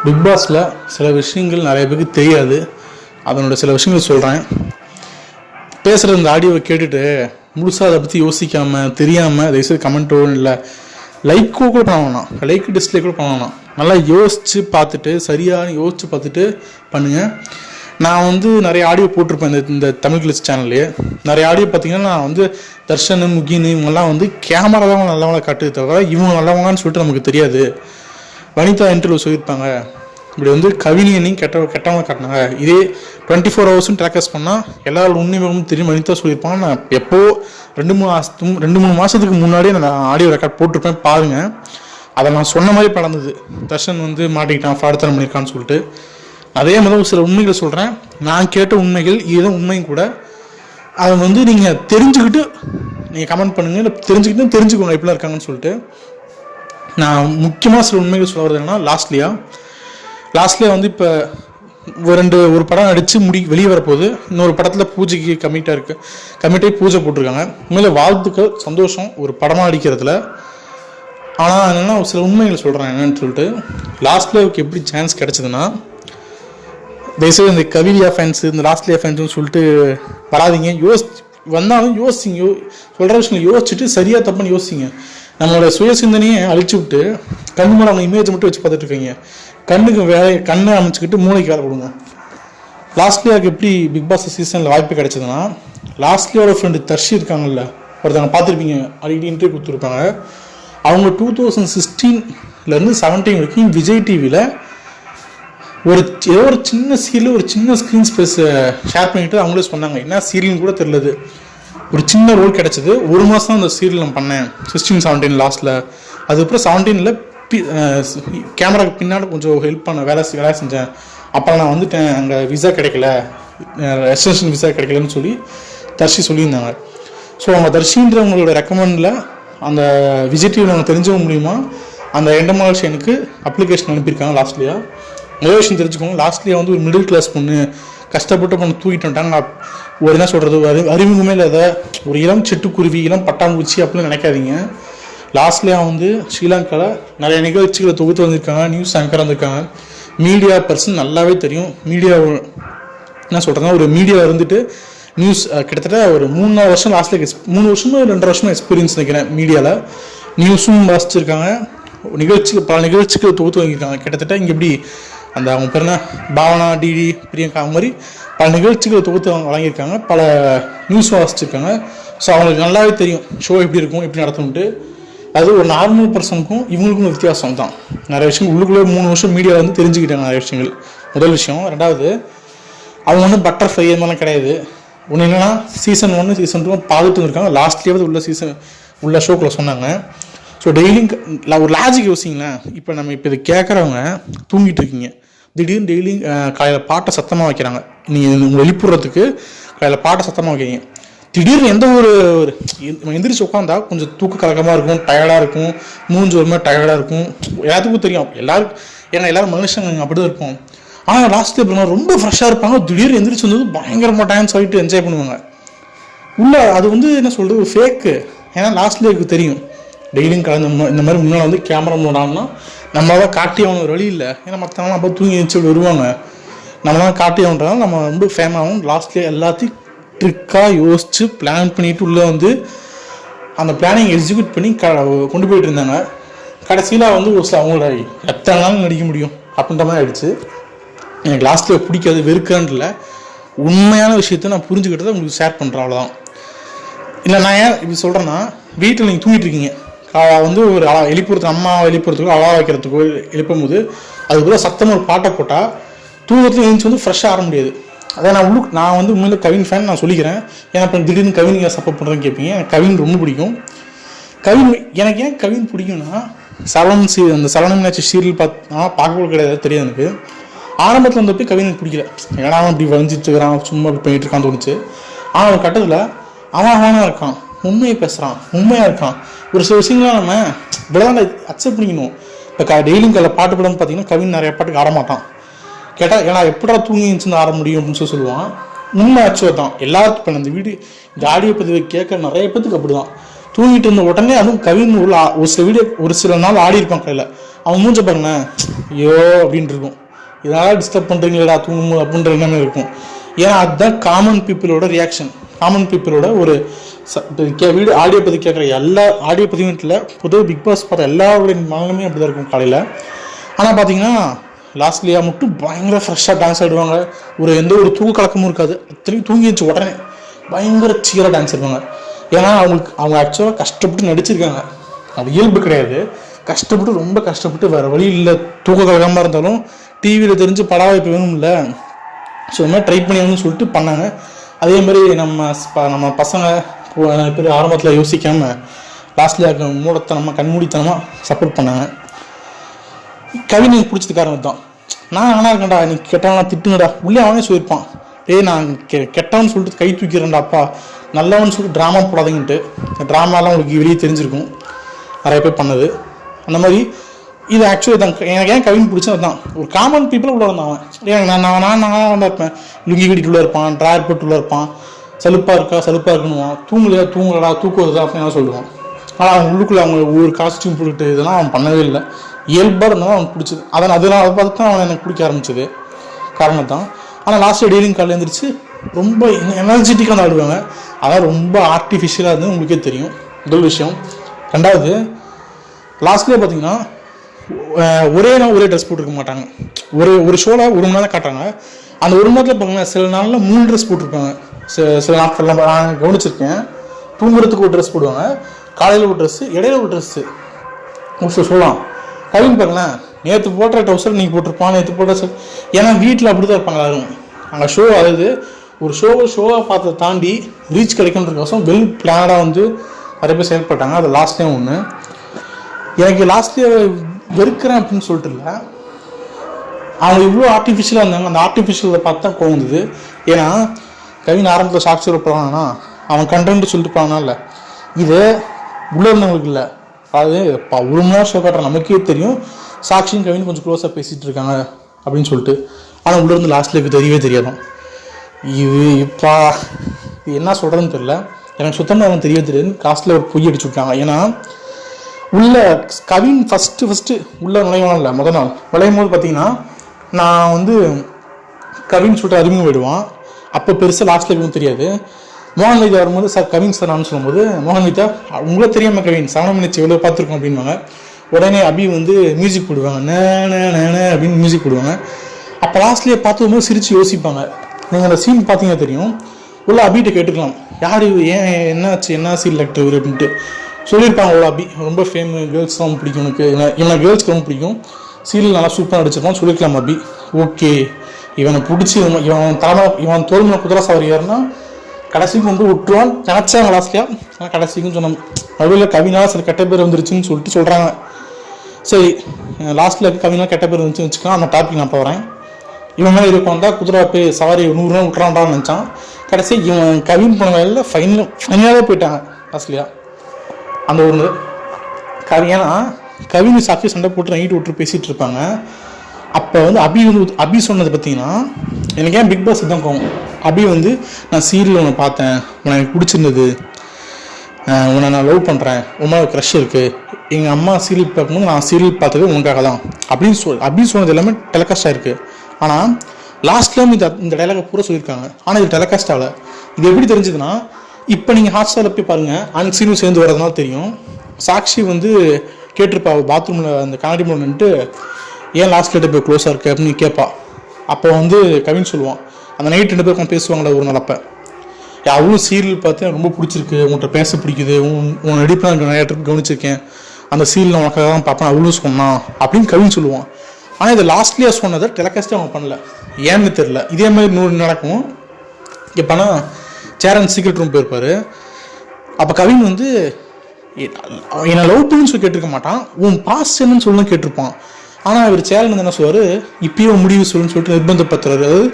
Big பாஸில் சில விஷயங்கள் நிறைய பேருக்கு தெரியாது. அதனோட சில விஷயங்கள் சொல்கிறேன். பேசுகிற இந்த ஆடியோவை கேட்டுட்டு முழுசாக அதை பற்றி யோசிக்காமல் தெரியாமல் தயவுசெய்து கமெண்ட்டோ இல்லை லைக்கோ கூட பண்ண வேணாம், லைக் டிஸ்லைக் கூட பண்ண வேணாம். நல்லா யோசித்து பார்த்துட்டு சரியாக யோசித்து பார்த்துட்டு பண்ணுங்கள். நான் நிறைய ஆடியோ போட்டிருப்பேன் இந்த தமிழ் கிளிஸ் சேனல்லையே. நிறைய ஆடியோ பார்த்தீங்கன்னா நான் தர்ஷன் முகின் இவங்கெல்லாம் கேமரா தான் நல்லவங்கள காட்டுது தவிர இவங்க நல்லவங்கன்னு சொல்லிட்டு நமக்கு தெரியாது. வனிதா இன்டர்வியூ சொல்லியிருப்பாங்க, இப்படி கவினியனையும் கெட்டவங்க காட்டினாங்க. இதே 24 hours ட்ராக்கர்ஸ் பண்ணால் எல்லாரோட உண்மையும் தெரியும். வனிதா சொல்லியிருப்பாங்க. நான் எப்போ 2-3 மாதத்துக்கு முன்னாடியே நான் ஆடியோ ரெக்கார்ட் போட்டிருப்பேன், பாருங்கள். அதை நான் சொன்ன மாதிரி நடந்தது. தர்ஷன் மாட்டிக்கிட்டான், ஃப்ராட்தனம் பண்ணியிருக்கான்னு சொல்லிட்டு. அதே மாதிரி சில உண்மைகள் சொல்கிறேன். நான் கேட்ட உண்மைகள் இதுதான் உண்மையும் கூட. அதை நீங்கள் தெரிஞ்சுக்கிட்டு நீங்கள் கமெண்ட் பண்ணுங்கள், இல்லை தெரிஞ்சுக்கோங்க எப்படிலாம் இருக்காங்கன்னு சொல்லிட்டு. நான் முக்கியமாக சில உண்மைகள் சொல்ல வருது என்னன்னா, லாஸ்ட்லியா இப்போ ஒரு படம் நடித்து வெளியே வரப்போகுது. இன்னொரு படத்தில் பூஜைக்கு கமிட்டாகி பூஜை போட்டிருக்காங்க. உண்மையில வாழ்த்துக்கள், சந்தோஷம் ஒரு படமாக நடிக்கிறதுல. ஆனால் என்னென்னா சில உண்மைகள் சொல்கிறேன் என்னன்னு சொல்லிட்டு. லாஸ்ட்லியாவுக்கு எப்படி சான்ஸ் கிடச்சிதுன்னா, தயவுசெய்து இந்த கவிலியா ஃபேன்ஸு இந்த லாஸ்ட்லியா ஃபேன்ஸுன்னு சொல்லிட்டு வராதிங்க. வந்தாலும் யோசிங்க, சொல்கிற விஷயம் யோசிச்சுட்டு சரியாக தப்புன்னு யோசிங்க. நம்மளோட சுய சிந்தனையை அழிச்சு விட்டு கண்ணு மேலே அவங்க இமேஜை மட்டும் வச்சு பார்த்துட்டு இருக்கீங்க. கண்ணை அமைச்சுக்கிட்டு மூளைக்கு வேலை கொடுங்க. லாஸ்ட்லியாவுக்கு எப்படி பிக் பாஸ் சீசனில் வாய்ப்பு கிடைச்சதுன்னா, லாஸ்ட்லியோட ஃப்ரெண்டு தர்ஷி இருக்காங்கல்ல, ஒருத்தவங்க பார்த்துருப்பீங்க, அடிக்கடி இன்டர்வியூ கொடுத்துருப்பாங்க. அவங்க 2016 17 வரைக்கும் விஜய் டிவியில் ஏதோ ஒரு சின்ன சீரியல் ஒரு சின்ன ஸ்க்ரீன் ஸ்பேஸ் ஷேர் பண்ணிட்டு அவங்களே சொன்னாங்க. என்ன சீரியல்னு கூட தெரிலது. ஒரு சின்ன ரோல் கிடச்சிது. 1 மாதம் தான் அந்த சீரியல் நான் பண்ணேன் 16-17 லாஸ்ட்டில். அதுக்கப்புறம் 17 கேமராக்கு பின்னாடி கொஞ்சம் ஹெல்ப் பண்ண வேலை செஞ்சேன். அப்புறம் நான் வந்துட்டேன், அங்கே விசா கிடைக்கல, ரெசிடென்ஷியல் விசா கிடைக்கலன்னு சொல்லி தர்ஷி சொல்லியிருந்தாங்க. ஸோ அவங்க தர்ஷின்றவங்களோட ரெக்கமெண்டில் அந்த விஜய் டிவியில் அவங்க தெரிஞ்சவங்க மூலிமா அந்த எண்டமால்ஷனுக்கு அப்ளிகேஷன் அனுப்பியிருக்காங்க. லாஸ்ட்லியா முதல் விஷயம் தெரிஞ்சுக்கோங்க. லாஸ்ட்லியா ஒரு மிடில் கிளாஸ் பொண்ணு, கஷ்டப்பட்டு பொண்ணு தூக்கிட்டு வந்துட்டாங்க. ஒரு என்ன சொல்கிறது, அறிமுகமே இல்லாத ஒரு இளம் சிட்டுக்குருவி, இளம் பட்டாம்பூச்சி அப்படின்னு நினைக்காதீங்க. லாஸ்ட்லியா ஸ்ரீலங்காவில் நிறைய நிகழ்ச்சிகளை தொகுத்து வந்திருக்காங்க, நியூஸ் ஆங்கர் வந்திருக்காங்க, மீடியா பர்சன் நல்லாவே தெரியும். மீடியா என்ன சொல்கிறேன்னா, ஒரு மீடியாவில் இருந்துட்டு நியூஸ் கிட்டத்தட்ட ஒரு 3 வருஷம் லாஸ்ட்லியா 3 வருஷமோ 2.5 வருஷமோ எக்ஸ்பீரியன்ஸ் நினைக்கிறேன். மீடியாவில் நியூஸும் வாசிச்சிருக்காங்க, பல நிகழ்ச்சிகளை தொகுத்து வாங்கியிருக்காங்க. கிட்டத்தட்ட இங்கே எப்படி அந்த அவங்க பேர் என்ன பாவனா, டிடி, பிரியங்கா மாதிரி பல நிகழ்ச்சிகளை தொகுத்து வழங்கியிருக்காங்க, பல நியூஸ் வாசிச்சிருக்காங்க. ஸோ அவங்களுக்கு நல்லாவே தெரியும் ஷோ எப்படி இருக்கும், எப்படி நடத்தணுன்ட்டு. அது ஒரு நார்மல் பர்சனுக்கும் இவங்களுக்கும் வித்தியாசம் தான். நிறைய விஷயங்கள் உள்ளுக்குள்ளே 3 வருஷம் மீடியாவில் தெரிஞ்சுக்கிட்டாங்க நிறைய விஷயங்கள். முதல் விஷயம். ரெண்டாவது, அவங்க பட்டர்ஃப்ளை அது மாதிரிலாம் கிடையாது. ஒன்று என்னென்னா, சீசன் 1 சீசன் 2 பார்த்துட்டு இருந்திருக்காங்க. லாஸ்ட்லேயே உள்ள ஷோக்குள்ளே சொன்னாங்க. ஸோ டெய்லியும் ஒரு லாஜிக் யோசிங்களேன். இப்போ இதை கேட்குறவங்க தூங்கிட்டு இருக்கீங்க, திடீர்னு டெய்லியும் காலையில் பாட்டை சத்தமாக வைக்கிறாங்க. நீங்கள் உங்களை எழுப்புறதுக்கு காலையில் பாட்டை சத்தமாக வைக்கிறீங்க. திடீர்னு எந்த ஒரு எந்திரிச்சு உட்காந்தா கொஞ்சம் தூக்க கலக்கமாக இருக்கும், டயர்டாக இருக்கும், மூஞ்சி ஒரு மாதிரி டயர்டாக இருக்கும். எல்லாத்துக்கும் தெரியும், எல்லாரும் மனுஷங்க அப்படி தான் இருப்போம். ஆனால் லாஸ்ட்ல இப்போ ரொம்ப ஃப்ரெஷ்ஷாக இருப்பாங்க. திடீர்னு எந்திரிச்சு பயங்கரமாக டான்ஸ் ஆகிட்டு என்ஜாய் பண்ணுவாங்க. அது என்ன சொல்கிறது, ஒரு ஃபேக்கு. ஏன்னா லாஸ்ட்ல எனக்கு தெரியும் டெய்லியும் கலந்து இந்த மாதிரி முன்னால் கேமரா மூடாங்கன்னா நம்மளால காட்டி ஆகணும், ஒரு வழி இல்லை. ஏன்னா மற்றவங்களாம் அப்போ தூங்கி எழுச்சி வருவாங்க, நம்மளால காட்டி ஆகன்றதால நம்ம ரொம்ப ஃபேமாகவும். லாஸ்ட்லேயே எல்லாத்தையும் ட்ரிக்காக யோசித்து பிளான் பண்ணிட்டு உள்ளே அந்த பிளானிங் எக்ஸிக்யூட் பண்ணி கொண்டு போயிட்டு இருந்தாங்க. கடைசியில் ஒரு சில அவங்களோட எத்தனை நாள் நடிக்க முடியும் அப்படின்ற மாதிரி ஆயிடுச்சு. எனக்கு லாஸ்ட்லேயே பிடிக்காது, வெறுக்கான்ல உண்மையான விஷயத்த நான் புரிஞ்சுக்கிட்டதை உங்களுக்கு ஷேர் பண்ணுறேன், அவ்வளோதான். இல்லை நான் ஏன் இப்படி சொல்கிறேன்னா, வீட்டில் நீங்கள் தூங்கிட்டு இருக்கீங்க, ஒரு அம்மா எழுப்புறதுக்கோ அழா வைக்கிறதுக்கோ எழுப்பும் போது அதுக்குள்ள சத்தமாக ஒரு பாட்டை போட்டால் தூக்கத்தில் எழுந்துச்சு ஃப்ரெஷ்ஷாக ஆட முடியாது. அதை நான் உண்மையில கவின் ஃபேன், நான் சொல்லிக்கிறேன். ஏன்னா இப்போ திடீர்னு கவின் சப்போர்ட் பண்ணுறேன்னு கேட்பீங்க. எனக்கு கவின் ரொம்ப பிடிக்கும். எனக்கு ஏன் கவின் பிடிக்கும்னா, அந்த சரவணன் சீரியல் பார்க்கக்கூட கிடையாது, தெரியாது எனக்கு. ஆரம்பத்தில் வந்தப்போ கவின் எனக்கு பிடிக்கல, ஏன்னா அவன் இப்படி வஞ்சிட்டு இருக்கிறான், சும்மா இப்படி பண்ணிட்டு இருக்கான்னு தோணுச்சு. ஆனால் ஒரு கட்டத்தில் அவனாக இருக்கான், உண்மையை பேசுகிறான், உண்மையாக இருக்கான். ஒரு சில விஷயங்கள்லாம் நம்ம இவ்வளோதான் அக்செப்ட் பண்ணிக்கணும். இப்போ டெய்லியும் பாட்டு படம்னு பார்த்தீங்கன்னா கவின் நிறைய பாட்டுக்கு ஆடமாட்டான். கேட்டால் ஏன்னா எப்படா தூங்கி இருந்துச்சுன்னு ஆட முடியும் அப்படின்னு சொல்லுவான். உண்மை ஆக்சுவலாக தான் எல்லாருக்கும். இப்போ இந்த ஆடியோ பதிவை கேட்க நிறைய பேத்துக்கு அப்படி தான். தூங்கிட்டு இருந்த உடனே அதுவும் கவின் ஒரு சில நாள் ஆடி இருப்பான் கையில். அவன் மூஞ்ச பாருங்களேன், ஐயோ அப்படின்ட்டு இருக்கும், இதெல்லாம் டிஸ்டர்ப் பண்ணுறீங்களா தூங்கும் அப்படின்ற எண்ணமே இருக்கும். ஏன்னா அதுதான் காமன் பீப்புளோட ரியாக்ஷன். காமன் பீப்புளோட ஒரு வீடு ஆடியோ பற்றி கேட்குற எல்லா ஆடியோ பதிவுல பொதுவாக பிக் பாஸ் பார்த்த எல்லாருடைய மனமே அப்படி தான் இருக்கும் காலையில். ஆனால் பார்த்தீங்கன்னா லாஸ்ட்லியா மட்டும் பயங்கர ஃப்ரெஷ்ஷாக டான்ஸ் ஆடுவாங்க. எந்த ஒரு தூக்க கலக்கமும் இருக்காது. அத்தனையும் தூங்கி வச்சு உடனே பயங்கர சீராக டான்ஸ் ஆடுவாங்க. ஏன்னா அவங்க ஆக்சுவலாக கஷ்டப்பட்டு நடிச்சிருக்காங்க, அது இயல்பு கிடையாது. கஷ்டப்பட்டு ரொம்ப கஷ்டப்பட்டு வேறு வழி இல்லை, தூக்க கலக்கமாக இருந்தாலும் டிவியில் தெரிஞ்சு பட வாய்ப்பு வேணும் இல்லை, ஸோ இது மாதிரி ட்ரை பண்ணியாங்கன்னு சொல்லிட்டு பண்ணாங்க. அதே மாதிரி நம்ம பசங்க பேர் ஆரம்பத்தில் யோசிக்காமல் லாஸ்ட்லியாவுக்கு மூடத்தனமாக கண்மூடித்தனமாக சப்போர்ட் பண்ணாங்க. கவின் எனக்கு பிடிச்சது காரணம் தான். நான் ஆனால் இருக்கேன்டா, நீ கெட்டவனா திட்டுங்கடா, உள்ளே அவனே சொல்லியிருப்பான், நான் கெட்டவன்னு சொல்லிட்டு கை தூக்கிறேன்டா அப்பா, நல்லவன்னு சொல்லிட்டு ட்ராமா போடாதீங்கன்ட்டு. ட்ராமாலாம் உங்களுக்கு வெளியே தெரிஞ்சிருக்கும், நிறைய பேர் பண்ணது. அந்த மாதிரி இது ஆக்சுவலி தான் எனக்கு ஏன் கவின் பிடிச்சது தான். ஒரு காமன் பீப்புளாக உள்ள இருந்தான் அவன். ஏன் நான் இருப்பேன், லுங்கி கட்டிட்டு உள்ள இருப்பான், ட்ராயர் போட்டு உள்ள இருப்பான், சலுப்பாக இருக்குன்னுவான், தூங்கலடா தூக்குவதா அப்படின்னு சொல்லுவான். ஆனால் அவன் உள்ளுக்குள்ளே அவங்க ஒவ்வொரு காஸ்டியூம் போட்டுட்டு இதெல்லாம் அவன் பண்ணவே இல்லை. இயல்பாக இருந்தாலும் அவனுக்கு பிடிச்சது. அதை பார்த்து தான் அவன் எனக்கு பிடிக்க ஆரம்பிச்சது காரணம் தான். ஆனால் லாஸ்ட் டெய்லியும் காலையில் எழுந்திரிச்சு ரொம்ப எனர்ஜெட்டிக்காக வந்து ஆடுவாங்க. அதான் ரொம்ப ஆர்டிஃபிஷியலாக இருந்தது உங்களுக்கே தெரியும், முதல் விஷயம். ரெண்டாவது, லாஸ்ட்லேயே பார்த்தீங்கன்னா ஒரே ட்ரெஸ் போட்டுருக்க மாட்டாங்க. ஒரு ஷோவில் 1 மணி நேரம் காட்டுறாங்க. அந்த 1 மணி நேரத்தில் பார்த்தீங்கன்னா சில நாளில் 3 ட்ரெஸ் போட்டிருப்பாங்க. சில நாட்கள்லாம் நான் கவனிச்சிருக்கேன். தூங்குறதுக்கு ஒரு ட்ரெஸ் போடுவாங்க, காலையில் ஒரு ட்ரெஸ்ஸு, இடையில ஒரு ட்ரெஸ்ஸு சொல்லலாம். கவின் பாருங்களேன், நேற்று போடுற ட்ரௌசர் நீங்கள் போட்டிருப்பான், நேற்று போடுற ட்ரெஸ். ஏன்னா வீட்டில் அப்படி தான் இருப்பாங்க எல்லாரும். அங்கே ஷோ, அதாவது ஒரு ஷோவாக பார்த்ததை தாண்டி ரீச் கிடைக்குன்றதுக்கோசம் வெல் பிளானடாக வந்து நிறைய பேர் செயல்பட்டாங்க. அது லாஸ்ட்லேயும் ஒன்று. எனக்கு லாஸ்ட்லேயே வெறுக்கிறேன் அப்படின்னு சொல்லிட்டு இல்லை, அவங்க இவ்வளோ ஆர்டிஃபிஷியலாக இருந்தாங்க. அந்த ஆர்டிஃபிஷியலை பார்த்து தான் கோங்குது. ஏன்னா கவின் ஆரம்பத்தில் சாட்சி போகிறாங்கன்னா அவன் கண்டென்ட் சொல்லிட்டு போனானா இல்லை, இது உள்ளே இருந்தவங்களுக்கு இல்லை. அதாவது 1 மணி நேரம் ஷோ காட்டுற நமக்கே தெரியும் சாக்ஷியும் கவின் கொஞ்சம் க்ளோஸாக பேசிகிட்டு இருக்காங்க அப்படின்னு சொல்லிட்டு. ஆனால் உள்ளேருந்து லாஸ்ட்லேயே தெரியவே தெரியாதான். இது என்ன சொல்கிறதுன்னு தெரியல, எனக்கு சுத்தமாக அவன் தெரியவே தெரியாது. காஸ்ட்டில் ஒரு பொய் அடிச்சு விட்டாங்க. ஏன்னா உள்ள கவின் ஃபஸ்ட்டு உள்ள நுழைவான இல்லை, முதல் நாள் விளையும் போது பார்த்தீங்கன்னா நான் வந்து கவின் சொல்லிட்டு அறிமுகம் விடுவான். அப்போ பெருசாக லாஸ்ட்டில் எதுவும் தெரியாது. மோகன் வைத்தியா வரும்போது சார் கவின் சார் நான் சொல்லும்போது, மோகன் வைத்தியா உங்களே தெரியாமல் கவின் 7 மினிட்ஸ் எவ்வளோ பார்த்துருக்கோம் அப்படின்வாங்க. உடனே அபி வந்து மியூசிக் போடுவாங்க, அப்படின்னு மியூசிக் போடுவாங்க. அப்போ லாஸ்ட்லேயே பார்த்துக்கும்போது சிரித்து யோசிப்பாங்க. நீங்கள் அந்த சீன் பார்த்தீங்கன்னா தெரியும். உள்ள அபிகிட்ட கேட்டுக்கலாம், யார் ஏன் என்னாச்சு, என்ன சீன் லெக்டர் அப்படின்ட்டு சொல்லியிருப்பாங்க. உள்ள அபி ரொம்ப கேர்ள்ஸ் தான் பிடிக்கும், இவனை கேர்ள்ஸ்க்கு ரொம்ப பிடிக்கும், சீரியல் நல்லா சூப்பராக நடிச்சிருப்பான் சொல்லியிருக்கலாம். அபி ஓகே, இவனை பிடிச்சி இவன் தோல்மை குதிரை சவாரி ஏறுனா கடைசிக்கு வந்து விட்டுருவான் நினச்சாங்க லாஸ்ட்லியா. ஆனால் கடைசிக்குன்னு சொன்னாங்க. நடுவில் கவினா சில கெட்ட பேர் வந்துருச்சுன்னு சொல்லிட்டு சொல்கிறாங்க. சரி, லாஸ்ட்டில் கவினா கெட்ட பேர் வந்துச்சுன்னு வச்சுக்கலாம். அந்த டாபிக் நான் போகிறேன். இவன் மேலே இருக்கும் வந்தால் குதிரை போய் சவாரி 100 ரூபா விட்டுறான்டான்னு நினச்சான். கடைசி இவன் கவின் போன வேலையில் ஃபைனலாகவே போயிட்டாங்க லாஸ்ட்லியா. அந்த ஒன்று ஏன்னா கவின் சாட்சி சண்டை போட்டு நைட்டு விட்டு பேசிகிட்டு இருப்பாங்க. அப்போ வந்து அபி சொன்னது பார்த்தீங்கன்னா எனக்கு ஏன் பிக் பாஸ் தான் கோவம். அபி வந்து நான் சீரியல் உன்னை பார்த்தேன், உன்னை எனக்கு பிடிச்சிருந்தது, உன்னை நான் லவ் பண்ணுறேன், உன் க்ரஷ் இருக்குது, எங்கள் அம்மா சீரியல் பார்க்கும்போது நான் சீரியல் பார்த்தது உனக்காக தான் அப்படின்னு அபி சொன்னது எல்லாமே டெலிகாஸ்டாக இருக்குது. ஆனால் லாஸ்ட்லேயும் இந்த டைலாகை பூரா சொல்லியிருக்காங்க. ஆனால் இது டெலிகாஸ்ட் ஆகலை. இது எப்படி தெரிஞ்சதுன்னா, இப்போ நீங்கள் ஹாட்ஸ்டாரில் போய் பாருங்கள், அன்சீனும் சேர்ந்து வரதுனால தெரியும். சாக்ஷி வந்து கேட்டிருப்பா பாத்ரூமில் அந்த கண்ணாடி மூலன்ட்டு, ஏன் லாஸ்ட் லேட்டர் போய் க்ளோஸாக இருக்கு அப்படின்னு கேட்பா. அப்போ வந்து கவின் சொல்லுவான், அந்த நைட் 2 பேருக்கும் பேசுவாங்களே ஒரு நாள். அப்போ அவளும் சீரியல் பார்த்து ரொம்ப பிடிச்சிருக்கு, உங்கள்கிட்ட பேச பிடிக்குது, உன் நடிப்பு நான் நிறைய ட்ரிப் கவனிச்சிருக்கேன், அந்த சீரியல் உனக்காக தான் பார்ப்பேன் அவளும் சொன்னான் அப்படின்னு கவின் சொல்லுவான். ஆனால் இதை லாஸ்ட்லியாக சொன்னதை டெலிகாஸ்ட்டே அவங்க பண்ணல, ஏன்னு தெரில. இதே மாதிரி 100 நடக்கும். இப்போனா சேரன் சீக்ரெட் ரூம் போயிருப்பார். அப்போ கவின் வந்து என்னை லவ் பண்ணுன்னு சொல்லி கேட்டிருக்க மாட்டான், உன் பாஸ் என்னன்னு சொல்லணும் கேட்டிருப்பான். ஆனால் இவர் சேரன் வந்து என்ன சொல்வார், இப்பயும் முடிவு சொல்லுன்னு சொல்லிட்டு நிர்பந்தப்படுத்துறாரு. அதாவது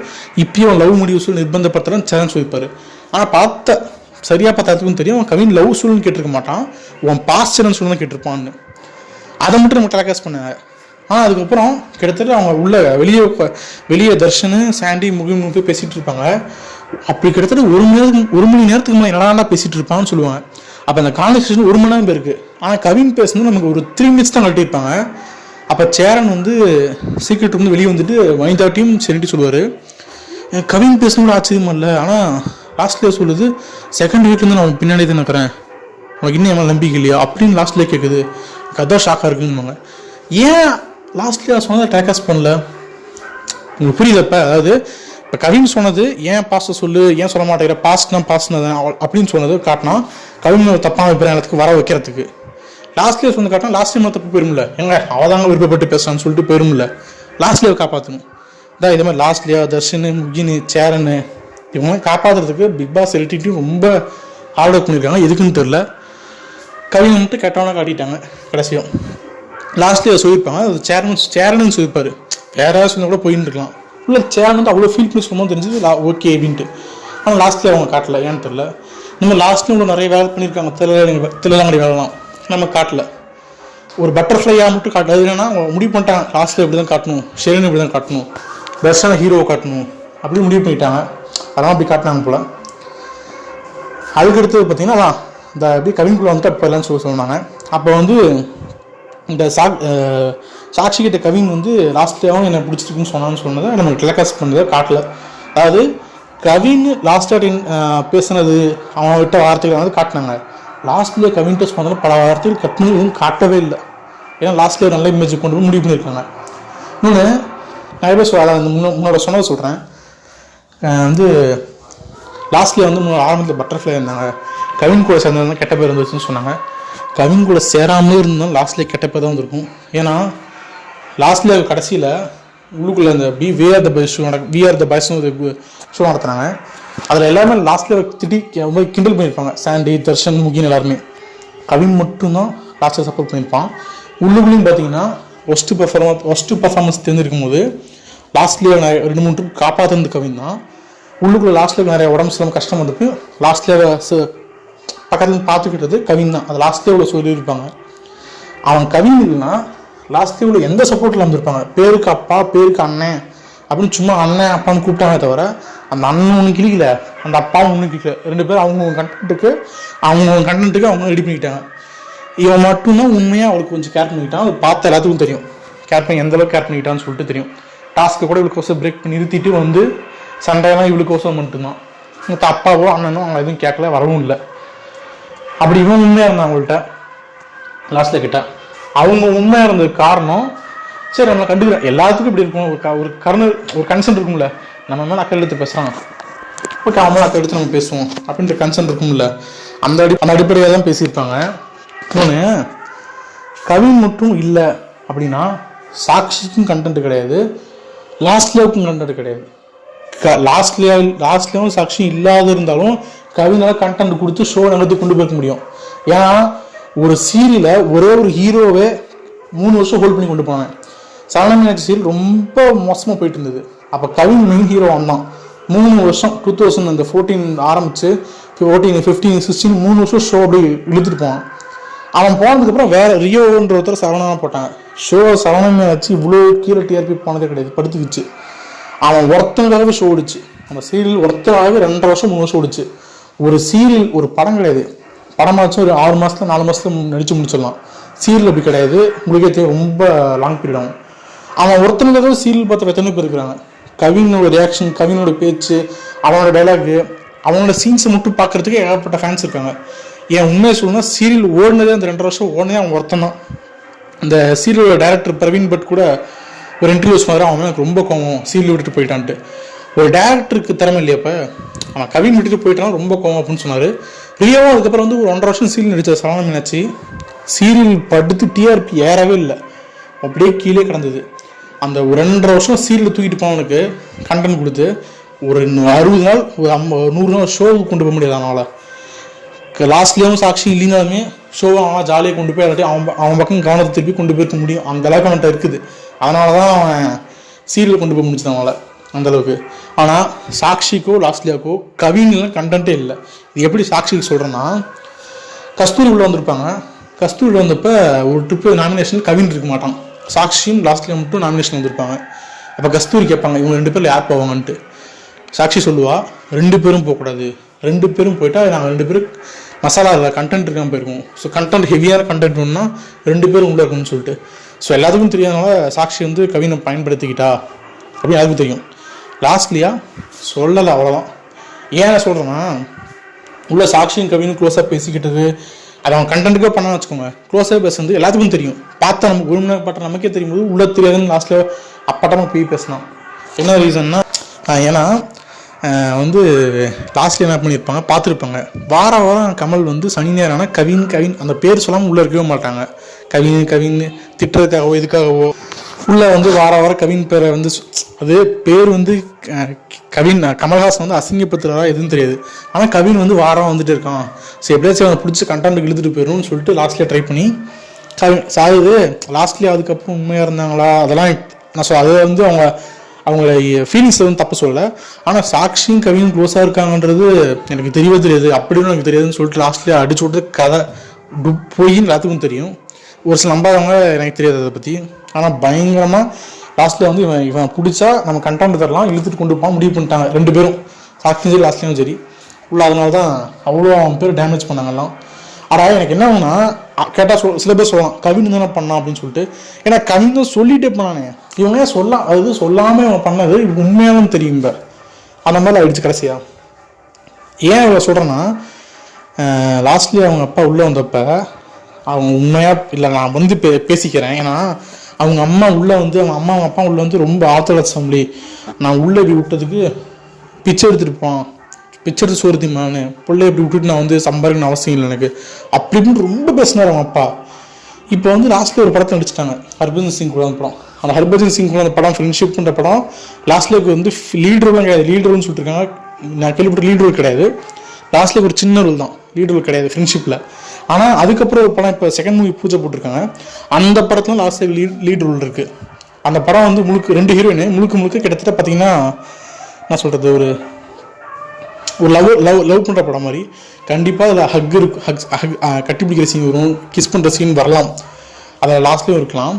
இப்பயும் லவ் முடிவு சொல்லி நிர்பந்தப்படுத்துறான்னு சேரன் சொல்லிப்பார். ஆனால் சரியாக பார்த்ததுக்கும் தெரியும், அவன் கவின் லவ் சொல்லுன்னு கேட்டிருக்க மாட்டான், உன் பாஸ் என்னன்னு சொல்லணும் கேட்டிருப்பான்னு. அதை மட்டும் நம்ம டெலிகாஸ்ட் பண்ணாங்க. ஆனால் அதுக்கப்புறம் கிட்டத்தட்ட அவங்க உள்ள வெளியே தர்ஷனு சாண்டி முகின் போய் பேசிகிட்டு இருப்பாங்க. அப்படி கிட்டத்தட்ட 1 மணி நேரத்துக்கு மேலே என்னடா பேசிகிட்டு இருப்பான்னு சொல்லுவாங்க. அப்போ அந்த கான்வர்சேஷன் 1 மணி நேரம் போயிருக்கு. ஆனால் கவின் பேசுனது நமக்கு ஒரு 3 மினிட்ஸ் தான் கட்டியிருப்பாங்க. அப்போ சேரன் வந்து சீக்ரெட் வந்து வெளியே வந்துட்டு வனிதாட்டையும் சரின்ட்டு சொல்லுவார். கவின் பேசணும்னு ஆச்சரியமா இல்லை, ஆனால் லாஸ்ட்லேயே சொல்லுது செகண்ட் வீக்லேருந்து நான் பின்னாடி தான் நிற்கிறேன், உனக்கு இன்னும் எவ்வளோ நம்பிக்கை இல்லையா அப்படின்னு லாஸ்ட்லேயே கேட்குது. கதை ஷாக்காக இருக்குன்னு. ஏன் லாஸ்ட்லேயே சொன்னதை டேக்காஸ் பண்ணல? உங்களுக்கு புரியுதப்ப? அதாவது இப்போ கவின் சொன்னது ஏன் பாஸ்ட்டை சொல்லு, ஏன் சொல்ல மாட்டேங்கிற, பாஸ்ட்னா பாஸ்ட்னதான் அப்படின்னு சொன்னது காட்டினா கவின் ஒரு தப்பான அபிப்பிராயத்துக்கு வர வைக்கிறதுக்கு. லாஸ்ட்லேயே சொன்ன காட்டினா லாஸ்ட் டைம் தப்பு போயிருமில்ல, எங்க அவதாங்க விருப்பப்பட்டு பேசுறான்னு சொல்லிட்டு போயிருமில்ல, லாஸ்ட்லேயே காப்பாற்றணும். இதான் இதே மாதிரி லாஸ்ட்லியா, தர்ஷன், முகின், சேரன் இவங்களாம் காப்பாற்றுறதுக்கு பிக் பாஸ் எல்டிடியும் ரொம்ப ஹார்ட் ஒர்க் பண்ணியிருக்காங்க. எதுக்குன்னு தெரில. கவினை மட்டும் கெட்டவனா காட்டிட்டாங்க கடைசியும். லாஸ்ட்லேயே சொல்லியிருப்பாங்க அது சேரன்னு சொல்லியிருப்பாரு, வேற யாராவது சொன்னால் கூட போயின்னு இருக்கலாம். இல்லை சேரன் வந்து அவ்வளோ ஃபீல் பண்ணி சொன்னோம் தெரிஞ்சது ஓகே அப்படின்ட்டு. ஆனால் லாஸ்ட்லேயே அவங்க காட்டல, ஏன்னு தெரில. நம்ம லாஸ்ட்லேயும் இவ்வளோ நிறைய வேலை பண்ணியிருக்காங்க, தில்லாங்கடி வேலைலாம் நம்ம காட்டல. ஒரு பட்டர்ஃப்ளையாக மட்டும் காட்டல. அது என்னன்னா அவங்க முடிவு பண்ணிட்டாங்க லாஸ்ட்டில் இப்படி தான் காட்டணும், ஷெரின் இப்படி தான் காட்டணும், பெஸ்ட்டான ஹீரோவை காட்டணும் அப்படின்னு முடிவு பண்ணிட்டாங்க. அதெல்லாம் அப்படி காட்டினாங்க போல். அதுக்கடுத்து பார்த்தீங்கன்னா இந்த எப்படி கவின்குள்ளே வந்துட்டு அப்போ எல்லாம் சொன்னாங்க. அப்போ வந்து இந்த சாட்சி கிட்ட கவின் வந்து லாஸ்ட்லேயும் என்னை பிடிச்சிருக்குன்னு சொன்னதை நம்ம டெலிகாஸ்ட் பண்ணதை காட்டல. அதாவது கவின் லாஸ்ட்டாக பேசுனது அவன் விட்ட வார்த்தைகள் வந்து காட்டினாங்க. லாஸ்ட்லேயே கவின் டெஸ்ட் பண்ணாலும் பல வார்த்தைகள் கட் பண்ணி எதுவும் காட்டவே இல்லை. ஏன்னா லாஸ்ட்லேயே நல்ல இமேஜ் கொண்டு போய் முடிவு பண்ணியிருக்காங்க. இன்னொன்று நிறைய பேர் அந்த முன்னோட சொன்னதை சொல்கிறேன். வந்து லாஸ்ட்லேயே வந்து ஆரம்பத்தில் பட்டர்ஃப்ளை இருந்தாங்க, கவின் கூட சேர்ந்தது கெட்ட பேர் இருந்துச்சுன்னு சொன்னாங்க. கவின் கூட சேராமலே இருந்தாலும் லாஸ்ட்லேயே கெட்ட பேர் தான் வந்திருக்கும். ஏன்னா லாஸ்ட்லேயே கடைசியில் உள்ளுக்குள்ளே அந்த வி ஆர் த பாய்ஸ்னு ஒரு ஷோ நடத்துனாங்க. அதில் எல்லாருமே லாஸ்ட்டில் திட்டி ரொம்ப கிண்டல் பண்ணியிருப்பாங்க. சாண்டி, தர்ஷன், முகின் எல்லாருமே. கவின் மட்டும்தான் லாஸ்ட்டில் சப்போர்ட் பண்ணியிருப்பான். உள்ளுக்குள்ளேயும் பார்த்தீங்கன்னா ஒஸ்ட்டு பர்ஃபார்மன்ஸ் தெரிஞ்சிருக்கும் போது லாஸ்ட்லேயே 2-3 ட்ரிப் காப்பாற்றுறது கவின் தான். உள்ளுக்குள்ளே லாஸ்ட்டில் நிறைய உடம்பு சில கஷ்டம் வந்துட்டு லாஸ்ட்லேயே பக்கத்துல பார்த்துக்கிட்டது கவின் தான். அது லாஸ்ட்லேயே இவ்வளோ சொல்லியிருப்பாங்க. அவன் கவின் இல்லைன்னா லாஸ்ட்லேயே இவ்வளோ எந்த சப்போர்ட்டில் வந்துருப்பாங்க. பேருக்கு அப்பா, பேருக்கு அண்ணன் அப்படின்னு சும்மா அண்ணன் அப்பான்னு கூப்பிட்டாங்க தவிர அந்த அண்ணன் ஒன்று கிளிக்கல, அந்த அப்பாவும் ஒன்று கிளிக்கல. 2 பேரும் அவங்க கண்டென்ட்டுக்கு அவங்க ரெடி பண்ணிக்கிட்டாங்க. இவன் மட்டும்தான் உண்மையாக அவளுக்கு கொஞ்சம் கேர் பண்ணிக்கிட்டான். அது பார்த்த எல்லாத்துக்கும் தெரியும் கேர் பண்ணி எந்தளவுக்கு கேர் பண்ணிக்கிட்டான்னு சொல்லிட்டு தெரியும். டாஸ்க்கை கூட இவளுக்கோசம் பிரேக் பண்ணி நிறுத்திட்டு வந்து சண்டையெல்லாம் இவளுக்கோசம் மட்டும்தான். மற்ற அப்பாவோ அண்ணனோ அவங்க எதுவும் கேட்கல, வரவும் இல்லை. அப்படி இவன் உண்மையாக இருந்தான் அவங்கள்ட்ட லாஸ்ட்டில் கிட்ட. அவங்க உண்மையாக இருந்தது காரணம் சரி நம்மளை கண்டுக்கிறேன் எல்லாத்துக்கும் இப்படி இருக்கும். ஒரு கன்சென்ட் இருக்கும்ல, நம்ம மேலே அக்கறை எடுத்து பேசுகிறான், ஓகே அவன் மேலே அக்கறை எடுத்து நம்ம பேசுவோம் அப்படின்ற கன்சென்ட் இருக்கும்ல, அந்த அடிப்படையாக தான் பேசியிருப்பாங்க. இன்னொன்று கவின் மட்டும் இல்லை அப்படின்னா சாக்ஷிக்கும் கண்டென்ட் கிடையாது, லாஸ்ட்லேயும் கண்டென்ட் கிடையாது. லாஸ்ட்லேயும் சாக்ஷி இல்லாத இருந்தாலும் கவினால் கண்டென்ட் கொடுத்து ஷோ நடத்தி கொண்டு போய்க்க முடியும். ஏன்னா ஒரு சீரியலை ஒரே ஒரு ஹீரோவே 3 வருஷம் ஹோல்ட் பண்ணி கொண்டு போனேன். சரவணன் சீரியல் ரொம்ப மோசமாக போயிட்டு இருந்தது. அப்போ கவின் மெயின் ஹீரோ வந்தான் 3 வருஷம். 2014 ஆரம்பிச்சு 14, 15, 16 3 வருஷம் ஷோ அப்படி இழுத்துட்டு போவான். அவன் போனதுக்கப்புறம் வேற ரியோன்ற ஒருத்தர் சரவணனாக போட்டாங்க. ஷோ சரவணன் வச்சு இவ்வளோ கீழே டிஆர்பி போனதே கிடையாது, படுத்துக்கிச்சு. அவன் ஒருத்தனுக்காகவே ஷோ ஓடிச்சு. அந்த சீரியல் ஒருத்தராகவே 2.5 வருஷம் 3 வருஷம் ஓடிச்சு. ஒரு சீரியல் ஒரு படம் கிடையாது, படமாச்சும் ஒரு 6 மாதத்துல 4 மாதத்துல நடிச்சு முடிச்சிடலாம். சீரியல் அப்படி கிடையாது, உங்களுக்கே ரொம்ப லாங் பீரியட் ஆகும். அவன் ஒருத்தனுக்காக சீரியல் பார்த்து எத்தனை பேர் இருக்கிறாங்க. கவினோட ரியாக்ஷன், கவினோட பேச்சு, அவனோட டைலாகு, அவனோட சீன்ஸை மட்டும் பார்க்கறதுக்கு ஏகப்பட்ட ஃபேன்ஸ் இருக்காங்க. ஏன் உண்மையை சொல்லணும்னா சீரியல் ஓடினதே அந்த 2.5 வருஷம் ஓடினதே அவன் ஒருத்தன் தான். இந்த சீரியலோட டைரக்டர் பிரவீன் பட் கூட ஒரு இன்டர்வியூஸ் மாதிரி அவன் எனக்கு ரொம்ப கோவம் சீரியல் விட்டுட்டு போயிட்டான்ட்டு. ஒரு டேரக்டருக்கு திறமை இல்லையப்ப, அவன் கவின் விட்டுட்டு போயிட்டான் ரொம்ப கோவம் அப்படின்னு சொன்னார். ரியோவும் அதுக்கப்புறம் வந்து ஒரு 1.5 வருஷம் சீரியல் நடித்தார் சரவணன் மீனாட்சி. சீரியல் படுத்து டிஆர்பி ஏறவே இல்லை, அப்படியே கீழே கிடந்தது. அந்த ஒரு 2.5 வருஷம் சீரியல் தூக்கிட்டு போனவனுக்கு கண்டென்ட் கொடுத்து ஒரு 60 நாள் ஒரு 100 நாள் ஷோவுக்கு கொண்டு போக முடியாது. அவனால் லாஸ்ட்லேயும் சாட்சி இல்லைனாலுமே ஷோவை அவன் ஜாலியாக கொண்டு போய் இல்லாட்டி அவன் பக்கம் கவனத்தை திருப்பி கொண்டு போயிருக்க முடியும். அந்த அளவுக்கு அவன்கிட்ட இருக்குது. அதனால தான் அவன் சீரியல் கொண்டு போக முடிச்சது அவனால் அந்தளவுக்கு. ஆனால் சாக்ஷிக்கோ லாஸ்ட்லியாக்கோ கவின்லாம் கண்டென்ட்டே இல்லை. இது எப்படி சாக்ஷிக்கு சொல்கிறேன்னா, கஸ்தூரி உள்ள வந்திருப்பாங்க. கஸ்தூரி வந்தப்போ ஒரு ட்ரிப்பு நாமினேஷன் கவின் இருக்க மாட்டான், சாக்ஷியும் லாஸ்ட்லியா மட்டும் நாமினேஷன் வந்திருப்பாங்க. அப்போ கஸ்தூரி கேட்பாங்க இவங்க 2 பேரில் யார் போவாங்கன்ட்டு. சாக்ஷி சொல்லுவா 2 பேரும் போகக்கூடாது, 2 பேரும் போயிட்டா நாங்கள் 2 பேரும் மசாலா இல்லை கண்டென்ட் இருக்காமல் போயிருக்கோம். ஸோ கண்டென்ட் ஹெவியான கண்டென்ட் ஒன்றா 2 பேரும் உள்ளே இருக்கணும்னு சொல்லிட்டு ஸோ எல்லாத்துக்கும் தெரியாதனால சாக்ஷி வந்து கவினை பயன்படுத்திக்கிட்டா அப்படின்னு எல்லாத்துக்கும் தெரியும். லாஸ்ட்லியா சொல்லலை, அவ்வளோதான். ஏன் சொல்கிறேன்னா, உள்ள சாக்ஷியும் கவினும் க்ளோஸாக பேசிக்கிட்டது அது அவன் கண்டென்ட்டுக்கே பண்ணான்னு வச்சுக்கோங்க. க்ளோஸாக பேசுறது எல்லாத்துக்கும் தெரியும். பார்த்தா நமக்கு ஒரு மணி பட்ட நமக்கே தெரியும் போது உள்ள தெரியாதுன்னு லாஸ்ட்டில் அப்பட்டமாக போய் பேசினான். என்ன ரீசன்னா, ஏன்னா வந்து லாஸ்ட்ல என்ன பண்ணியிருப்பாங்க பார்த்துருப்பாங்க. வாரம் கமல் வந்து சனி நேரம் கவின் அந்த பேர் சொல்லாமல் உள்ளே இருக்கவே மாட்டாங்க. கவின் திட்டுறதுக்காகவோ இதுக்காகவோ உள்ள வந்து வாரம் கவின் பேரை வந்து அது பேர் வந்து கவின் கமல்ஹாசன் வந்து அசிங்கப்படுத்துறதா எதுவும் தெரியாது. ஆனால் கவின் வந்து வாரம் வந்துட்டு இருக்கான், சரி எப்படியாச்சும் அவனை பிடிச்சி கண்டென்ட் இழுத்துட்டு போயிடும்னு சொல்லிட்டு லாஸ்ட்லேயே ட்ரை பண்ணி சாகுது. லாஸ்ட்லேயே அதுக்கப்புறம் உண்மையாக இருந்தாங்களா அதெல்லாம் நான் அது வந்து அவங்கள ஃபீலிங்ஸில் வந்து தப்பு சொல்லலை. ஆனால் சாக்ஷியும் கவியும் க்ளோஸாக இருக்காங்கன்றது எனக்கு தெரியவே தெரியாது, அப்படின்னு எனக்கு தெரியாதுன்னு சொல்லிட்டு லாஸ்ட்லேயே அடிச்சு விட்டு கதை போயின்னு எல்லாத்துக்கும் தெரியும். ஒரு சில நம்பாதவங்க எனக்கு தெரியாது அதை பற்றி. ஆனால் பயங்கரமாக லாஸ்ட்டில் வந்து இவன் பிடிச்சா நம்ம கண்டென்ட் தரலாம் இழுத்துட்டு கொண்டு போக முடிவு பண்ணிட்டாங்க ரெண்டு பேரும், சாக்ஷியும் சரி லாஸ்ட்லேயும் சரி உள்ள. அதனால தான் அவ்வளோ அவன் பேர் டேமேஜ் பண்ணாங்கலாம். ஆனால் எனக்கு என்ன ஆகுனா கேட்டால் சில பேர் சொல்லலாம் கவின் தானே பண்ணான் அப்படின்னு சொல்லிட்டு. ஏன்னா கவின் தான் சொல்லிகிட்டே பண்ணானே, இவங்க அது சொல்லாமல் இவன் பண்ணது உண்மையாலும் தெரியும். இப்போ அந்த மாதிரி ஆயிடுச்சு கடைசியா. ஏன் இவ்வளோ சொல்கிறேன்னா, லாஸ்ட்லி அவங்க அப்பா உள்ளே வந்தப்போ அவங்க உண்மையாக இல்லை நான் வந்து பேசிக்கிறேன். ஏன்னா அவங்க அம்மா உள்ளே வந்து அவங்க அப்பா உள்ளே வந்து ரொம்ப ஆத்தோலட்ஸ் ஃபேமிலி, நான் உள்ளே இப்படி விட்டதுக்கு பிச்சை எடுத்துருப்பான், பிச்சை எடுத்து சோறுத்திமான்னு பிள்ளை இப்படி விட்டுட்டு நான் வந்து சம்பாதிக்கணும் அவசியம் இல்லை எனக்கு அப்படி இப்படின்னு ரொம்ப பேசினார் அவங்க அப்பா. இப்போ வந்து லாஸ்ட்டில் ஒரு படத்தை நடிச்சிட்டாங்க ஹர்பஜன் சிங் கூட படம். அந்த ஹர்பஜன் சிங் கூட அந்த படம் ஃப்ரெண்ட்ஷிப்ன்ற படம் லாஸ்ட்லேக்கு வந்து லீட் ரோல்லாம் கிடையாது, லீட் ரோல்னு சொல்லிட்டுருக்காங்க. நான் கேள்விப்பட்ட லீட் ரோல் கிடையாது, லாஸ்ட்லேக்கு ஒரு சின்ன ரோல் தான், லீட் ரோல் கிடையாது ஃப்ரெண்ட்ஷிப்பில். ஆனால் அதுக்கப்புறம் ஒரு படம் இப்போ செகண்ட் மூவி பூஜை போட்டிருக்காங்க, அந்த படத்துல லாஸ்ட்ல லீட் ரோல் இருக்குது. அந்த படம் வந்து ரெண்டு ஹீரோயின் முழுக்க கிட்டத்தட்ட பார்த்தீங்கன்னா நான் சொல்கிறது ஒரு லவ் பண்ணுற படம் மாதிரி. கண்டிப்பாக அதில் ஹக் இருக்கும், கட்டி பிடிக்கிற சீன் வரும், கிஸ் பண்ணுற சீன் வரலாம், அதில் லாஸ்ட்லேயும் இருக்கலாம்.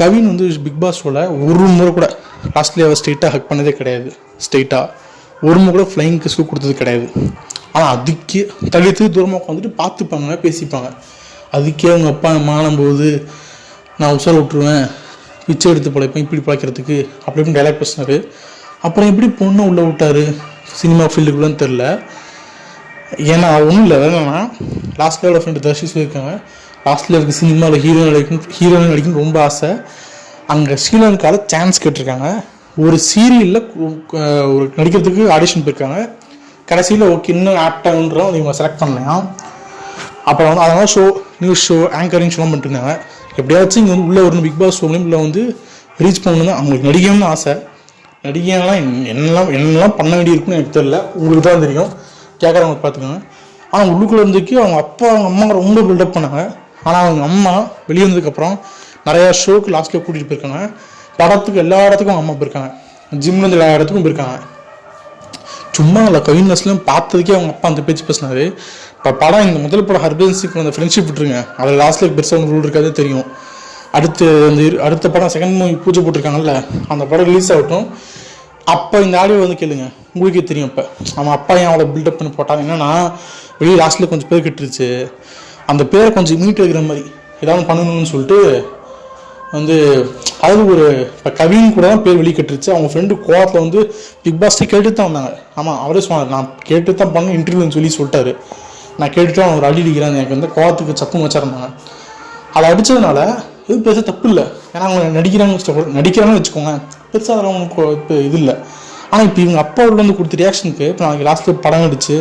கவின் வந்து பிக் பாஸ் ஷோவில் ஒரு முறை கூட லாஸ்ட்லேயே அவர் ஸ்ட்ரெயிட்டாக ஹக் பண்ணதே கிடையாது, ஸ்ட்ரெயிட்டாக ஒரு முறை கூட ஃப்ளைங் கிஸ்க்கு கொடுத்தது கிடையாது. ஆனால் அதுக்கே தவிர்த்து தூரமாக உட்காந்துட்டு பார்த்துப்பாங்க பேசிப்பாங்க. அதுக்கே அவங்க அப்பா மானும்போது நான் உசார விட்டுருவேன், பிச்சை எடுத்து பழைப்பேன் இப்படி பழைக்கிறதுக்கு அப்படி இப்படின்னு டைலாக் பேசினார். அப்புறம் எப்படி பொண்ணை உள்ளே விட்டார் சினிமா ஃபீல்டுக்குள்ளேன்னு தெரில. ஏன்னா ஒன்றும் இல்லை, என்னன்னா லாஸ்ட்டில் உள்ள ஃப்ரெண்டு தர்ஷி சொல்லியிருக்காங்க லாஸ்ட்டில் இருக்க சினிமாவில் ஹீரோயின் நடிக்கணும்னு ரொம்ப ஆசை. அங்கே ஸ்ரீலங்காவில் சான்ஸ் கேட்டிருக்காங்க, ஒரு சீரியலில் ஒரு நடிக்கிறதுக்கு ஆடிஷன் போயிருக்காங்க. கடைசியில் ஓகே இன்னும் ஆப்டாகன்றோம் இவங்க செலக்ட் பண்ணலையாம். அப்புறம் வந்து அதனால் நியூஸ் ஷோ ஆங்கரிங் ஷோலாம் பண்ணிட்டு இருந்தாங்க. எப்படியாச்சும் இங்கே வந்து உள்ளே ஒரு பிக் பாஸ் ஷோலையும் உள்ளே வந்து ரீச் பண்ணணும். அவங்களுக்கு நடிக்கணும்னு ஆசை. நடிகைலாம் என்னெல்லாம் பண்ண வேண்டியிருக்குன்னு எனக்கு தெரியல, உங்களுக்கு தான் தெரியும், கேட்குறவங்க பார்த்துக்கோங்க. ஆனால் உள்ளுக்குள்ளே இருந்துக்கு அவங்க அப்பா அவங்க அம்மா ரொம்ப பில்டப் பண்ணாங்க. ஆனால் அவங்க அம்மா வெளியே வந்ததுக்கப்புறம் நிறையா ஷோக்கு லாஸ்ட்டில் கூட்டிகிட்டு போயிருக்காங்க, படத்துக்கு எல்லா இடத்துக்கும் அவங்க அம்மா போயிருக்காங்க, ஜிம்லேருந்து எல்லா இடத்துக்கும் போயிருக்காங்க. சும்மா இல்லை கவினஸ்லாம் பார்த்ததுக்கே அவங்க அப்பா அந்த பேச்சு பேசினாரு. இப்போ படம் இந்த முதல் படம் ஹர்பஜன் சிங் அந்த ஃப்ரெண்ட்ஷிப் விட்டுருங்க, அதில் லாஸ்ட்டில் பெருசாக ரூல் இருக்காதே தெரியும். அடுத்த படம் செகண்ட் மூவி பூஜை போட்டிருக்காங்கல்ல, அந்த படம் ரிலீஸ் ஆகட்டும், அப்போ இந்த ஆடியோ வந்து கேளுங்க, உங்களுக்கே தெரியும். இப்போ அவன் அப்பா ஏன் அவளை பில்டப் பண்ணி போட்டாங்க, என்னன்னா வெளியே லாஸ்ட்டில் கொஞ்சம் பேர் கட்டுருச்சு, அந்த பேரை கொஞ்சம் மீட் வைக்கிற மாதிரி ஏதாவது பண்ணணும்னு சொல்லிட்டு வந்து அது ஒரு இப்போ கவின் கூட தான் பேர் வெளியே கட்டுருச்சு. அவங்க ஃப்ரெண்டு கோவத்தில் வந்து பிக் பாஸ்ட்டே கேட்டு தான் வந்தாங்க. ஆமாம் அவரே சொன்னார், நான் கேட்டு தான் பண்ண இன்டர்வியூன்னு சொல்லிட்டாரு, நான் கேட்டுட்டு அவன் ஒரு அடி அடிக்கிறான் எனக்கு வந்து கோவத்துக்கு சப்புன்னு வச்சிருந்தாங்க. அதை அடித்ததுனால இது பெருசாக தப்பு இல்லை, ஏன்னா அவங்க நடிக்கிறாங்கன்னு வச்சுக்கோங்க, பெருசாக அதில் அவங்களுக்கு இப்போ இது இல்லை. ஆனால் இப்போ இவங்க அப்பா உள்ள வந்து கொடுத்த ரியாக்ஷனுக்கு இப்போ நாளைக்கு லாஸ்ட்டில் படம் அடிச்சு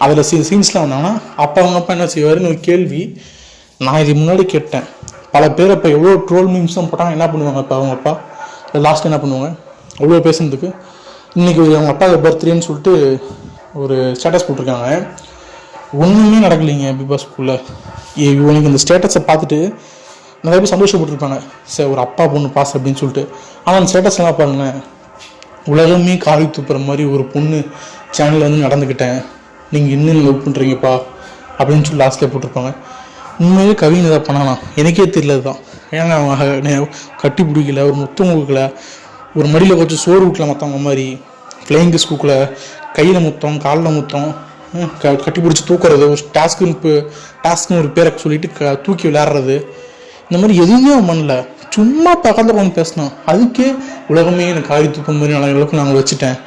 அதில் சீன்ஸ்லாம் வந்தாங்கன்னா அவங்க அப்பா என்ன செய்வாருன்னு ஒரு கேள்வி நான் இது முன்னாடி கேட்டேன். பல பேர் இப்போ எவ்வளோ ட்ரோல் மீம்ஸ்லாம் போட்டாங்க, என்ன பண்ணுவாங்க இப்போ அவங்க அப்பா லாஸ்ட்டில் என்ன பண்ணுவாங்க அவ்வளோ பேசுனதுக்கு. இன்றைக்கி அவங்க அப்பா பர்த்டேன்னு சொல்லிட்டு ஒரு ஸ்டேட்டஸ் போட்டிருக்காங்க, ஒன்றுமே நடக்கலைங்க பிக் பாஸ் ஸ்கூலில். இவனுக்கு இந்த ஸ்டேட்டஸை பார்த்துட்டு நிறைய பேர் சந்தோஷப்பட்டுருப்பாங்க, சரி ஒரு அப்பா பொண்ணு பாஸ் அப்படின்னு சொல்லிட்டு. ஆனால் அந்த ஸ்டேட்டஸ்லாம் பாருங்களேன், உலகமே காவி துப்புற மாதிரி ஒரு பொண்ணு சேனலில் வந்து நடந்துக்கிட்டேன், நீங்கள் இன்னும் லவ் பண்ணுறீங்கப்பா அப்படின்னு சொல்லி லாஸ்ட்டில் போட்டிருப்பாங்க. உண்மையிலே கவின் இதை பண்ணலாம் எனக்கே தெரியலது தான். ஏன்னா அவங்க கட்டி பிடிக்கல, ஒரு முத்தம் கொடுக்கல, ஒரு மடியில் கொஞ்சம் சோறு விட்டல மற்றவங்க மாதிரி, ஃப்ளைங் கிஸ் கொடுக்கல, கையில் முத்தம் காலில் முத்தம், கட்டி பிடிச்சி தூக்குறது, ஒரு டாஸ்க்குன்னு ஒரு பேரை சொல்லிட்டு தூக்கி விளையாடுறது, இந்த மாதிரி எதுவுமே அவன் பண்ணல. சும்மா பக்கத்தில் வந்து பேசினோம், அதுக்கே உலகமே எனக்கு காரி துப்பு மாதிரி அளவுக்கு நாங்கள் வச்சுட்டேன்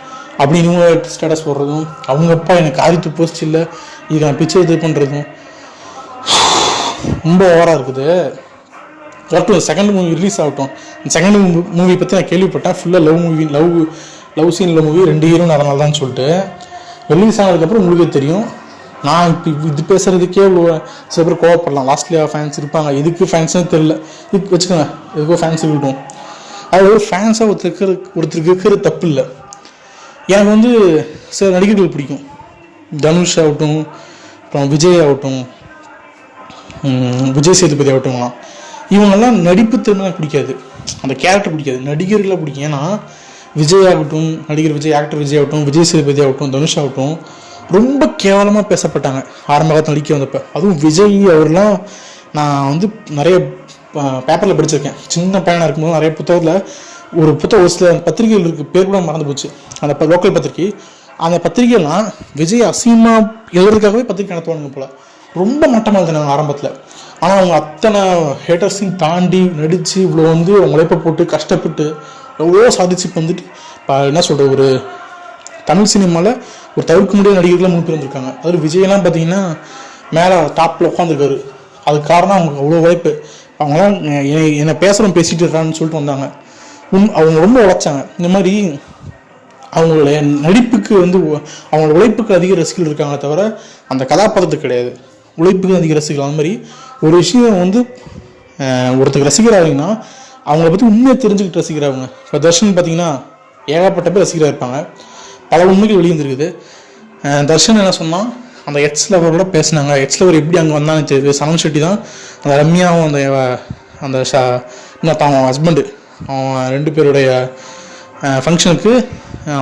அப்படின்னு ஸ்டேட்டஸ் போடுறதும், அவங்க அப்பா எனக்கு காரி துப்பு வச்சு இல்லை இது நான் பிச்சை இது பண்ணுறதும் ரொம்ப ஓவராக இருக்குது. வரட்டும், செகண்ட் மூவி ரிலீஸ் ஆகட்டும். செகண்ட் மூவி பற்றி நான் கேள்விப்பட்டேன், ஃபுல்லாக லவ் சீனில் மூவி, 2 ஹீரோன்னு அதனால தான் சொல்லிட்டு. ரிலீஸ் ஆனதுக்கப்புறம் உங்களுக்கே தெரியும். நான் இப்போ இது பேசுகிறதுக்கே சில பேர் கோவப்படலாம், லாஸ்ட்லியா ஃபேன்ஸ் இருப்பாங்க, எதுக்கு ஃபேன்ஸ்னு தெரில, இதுக்கு வச்சுக்கோங்க, எதுக்கோ ஃபேன்ஸ் இருக்கட்டும். அது ஒரு ஃபேன்ஸாக ஒருத்தருக்கு இருக்கிறது தப்பு இல்லை. எனக்கு வந்து சில நடிகர்கள் பிடிக்கும், தனுஷ் ஆகட்டும், அப்புறம் விஜய் ஆகட்டும், விஜய் சேதுபதி ஆகட்டும்லாம். இவங்கெல்லாம் நடிப்பு திறமை பிடிக்காது, அந்த கேரக்டர் பிடிக்காது, நடிகர்களை பிடிக்கும். ஏன்னா விஜய் ஆகட்டும், நடிகர் விஜய், ஆக்டர் விஜய் ஆகட்டும், விஜய் சேதுபதி ஆகட்டும், தனுஷ் ஆகட்டும் ரொம்ப கேவலமாக பேசப்பட்டாங்க ஆரம்ப காலத்தில் நடிக்க வந்தப்போ. அதுவும் விஜய் அவர்லாம் நான் வந்து நிறைய பேப்பரில் படிச்சிருக்கேன். சின்ன பையனாக இருக்கும்போது நிறைய புத்தகத்தில் ஒரு சில பத்திரிகைகள் இருக்குது, பேர் கூட மறந்து போச்சு, அந்த லோக்கல் பத்திரிகை. அந்த பத்திரிகைலாம் விஜய் அசிங்கமாக எழுதுறதுக்காகவே பத்திரிகை நடத்துவானுங்க போல். ரொம்ப மட்டமாக இருந்தாங்க ஆரம்பத்தில். ஆனால் அவங்க அத்தனை ஹேட்டர்ஸையும் தாண்டி நடித்து இவ்வளோ வந்து உழைப்பை போட்டு கஷ்டப்பட்டு எவ்வளோ சாதிச்சு இப்போ வந்துட்டு என்ன சொல்கிறது, ஒரு தமிழ் சினிமாவில் ஒரு தவிர்க்க முடியாத நடிகர்கள்லாம் 3 பேர் வந்திருக்காங்க. அதாவது விஜயெல்லாம் பார்த்தீங்கன்னா மேலே டாப்பில் உட்காந்துருக்காரு. அதுக்கு காரணம் அவங்க அவ்வளோ உழைப்பு. அவங்களாம் என்னை பேசிட்டு இருக்கான்னு சொல்லிட்டு வந்தாங்க. அவங்க ரொம்ப உழைச்சாங்க. இந்த மாதிரி அவங்களுடைய நடிப்புக்கு வந்து அவங்களோட உழைப்புக்கு அதிக ரசிகர்கள் இருக்காங்க தவிர அந்த கதாபாத்திரத்துக்கு கிடையாது, உழைப்புக்கு அதிக ரசிகர்கள். அந்த மாதிரி ஒரு விஷயம் வந்து ஒருத்தருக்கு ரசிகராகிங்கன்னா அவங்கள பற்றி உண்மையை தெரிஞ்சுக்கிட்டு ரசிக்கிறாங்க. இப்போ தர்ஷன் பார்த்தீங்கன்னா ஏகப்பட்ட பேர் ரசிகராக இருப்பாங்க, பல உண்மைகள் வெளியிருந்துருக்குது. தர்ஷன் என்ன சொன்னால், அந்த எக்ஸ் லவரோட பேசினாங்க, எக்ஸ் லவர் எப்படி அங்கே வந்தான்னு தெரியுது. சனம் ஷெட்டி தான் அந்த ரம்யாவும் அந்த இன்னும் ஹஸ்பண்டு, அவன் 2 பேருடைய ஃபங்க்ஷனுக்கு